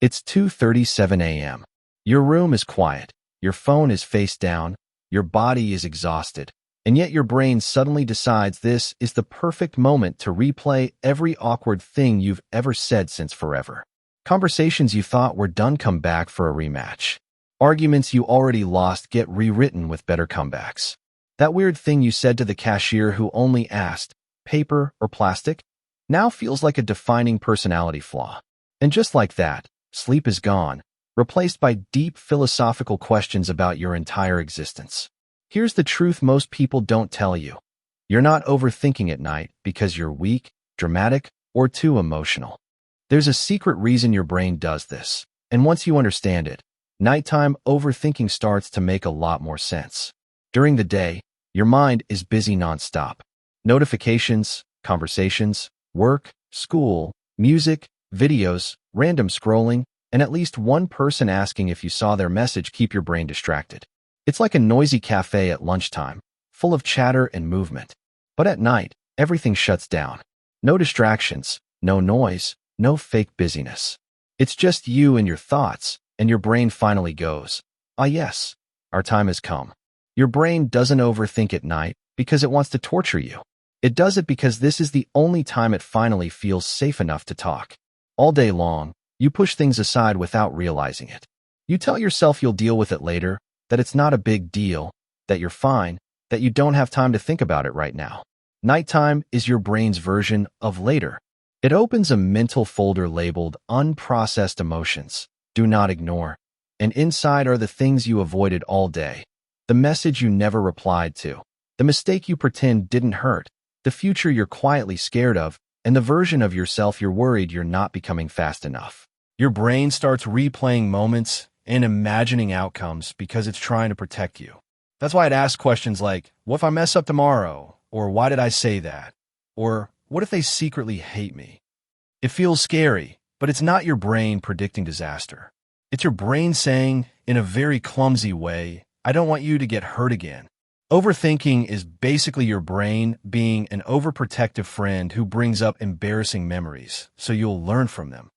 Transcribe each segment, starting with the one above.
It's 2:37 a.m. Your room is quiet, your phone is face down, your body is exhausted, and yet your brain suddenly decides this is the perfect moment to replay every awkward thing you've ever said since forever. Conversations you thought were done come back for a rematch. Arguments you already lost get rewritten with better comebacks. That weird thing you said to the cashier who only asked, paper or plastic, now feels like a defining personality flaw. And just like that, sleep is gone, replaced by deep philosophical questions about your entire existence. Here's the truth most people don't tell you. You're not overthinking at night because you're weak, dramatic, or too emotional. There's a secret reason your brain does this, and once you understand it, nighttime overthinking starts to make a lot more sense. During the day, your mind is busy nonstop. Notifications, conversations, work, school, music, videos, random scrolling, and at least one person asking if you saw their message keep your brain distracted. It's like a noisy cafe at lunchtime, full of chatter and movement. But at night, everything shuts down. No distractions, no noise, no fake busyness. It's just you and your thoughts, and your brain finally goes, "Ah yes, our time has come." Your brain doesn't overthink at night because it wants to torture you. It does it because this is the only time it finally feels safe enough to talk. All day long, you push things aside without realizing it. You tell yourself you'll deal with it later, that it's not a big deal, that you're fine, that you don't have time to think about it right now. Nighttime is your brain's version of later. It opens a mental folder labeled unprocessed emotions, do not ignore, and inside are the things you avoided all day. The message you never replied to, the mistake you pretend didn't hurt, the future you're quietly scared of, and the version of yourself you're worried you're not becoming fast enough. Your brain starts replaying moments and imagining outcomes because it's trying to protect you. That's why it asks questions like, what if I mess up tomorrow? Or why did I say that? Or what if they secretly hate me? It feels scary, but it's not your brain predicting disaster. It's your brain saying, in a very clumsy way, I don't want you to get hurt again. Overthinking is basically your brain being an overprotective friend who brings up embarrassing memories, so you'll learn from them.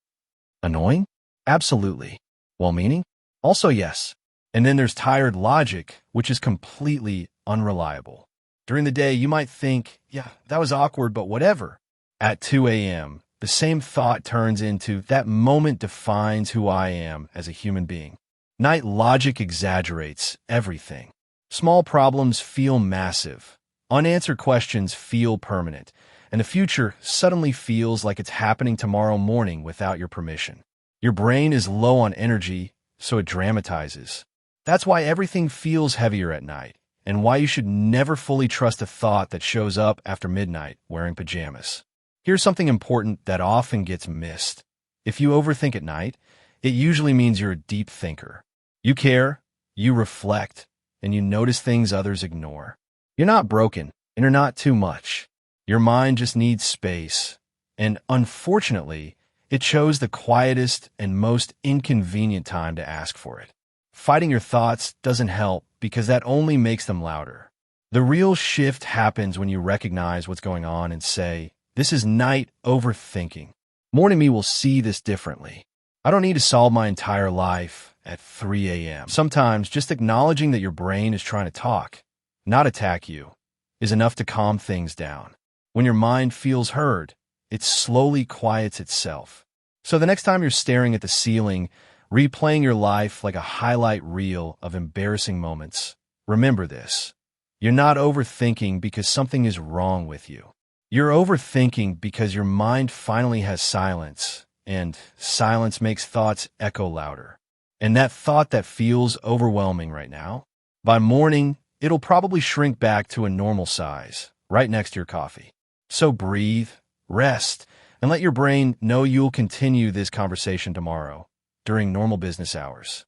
Annoying? Absolutely. Well-meaning? Also yes. And then there's tired logic, which is completely unreliable. During the day, you might think, yeah, that was awkward, but whatever. At 2 a.m., the same thought turns into, that moment defines who I am as a human being. Night logic exaggerates everything. Small problems feel massive. Unanswered questions feel permanent. And the future suddenly feels like it's happening tomorrow morning without your permission. Your brain is low on energy, so it dramatizes. That's why everything feels heavier at night, and why you should never fully trust a thought that shows up after midnight wearing pajamas. Here's something important that often gets missed. If you overthink at night, it usually means you're a deep thinker. You care, you reflect, and you notice things others ignore. You're not broken, and you're not too much. Your mind just needs space, and unfortunately, it chose the quietest and most inconvenient time to ask for it. Fighting your thoughts doesn't help because that only makes them louder. The real shift happens when you recognize what's going on and say, this is night overthinking. Morning me will see this differently. I don't need to solve my entire life at 3 a.m. Sometimes just acknowledging that your brain is trying to talk, not attack you, is enough to calm things down. When your mind feels heard, it slowly quiets itself. So the next time you're staring at the ceiling, replaying your life like a highlight reel of embarrassing moments, remember this. You're not overthinking because something is wrong with you. You're overthinking because your mind finally has silence, and silence makes thoughts echo louder. And that thought that feels overwhelming right now, by morning, it'll probably shrink back to a normal size, right next to your coffee. So breathe, rest, and let your brain know you'll continue this conversation tomorrow during normal business hours.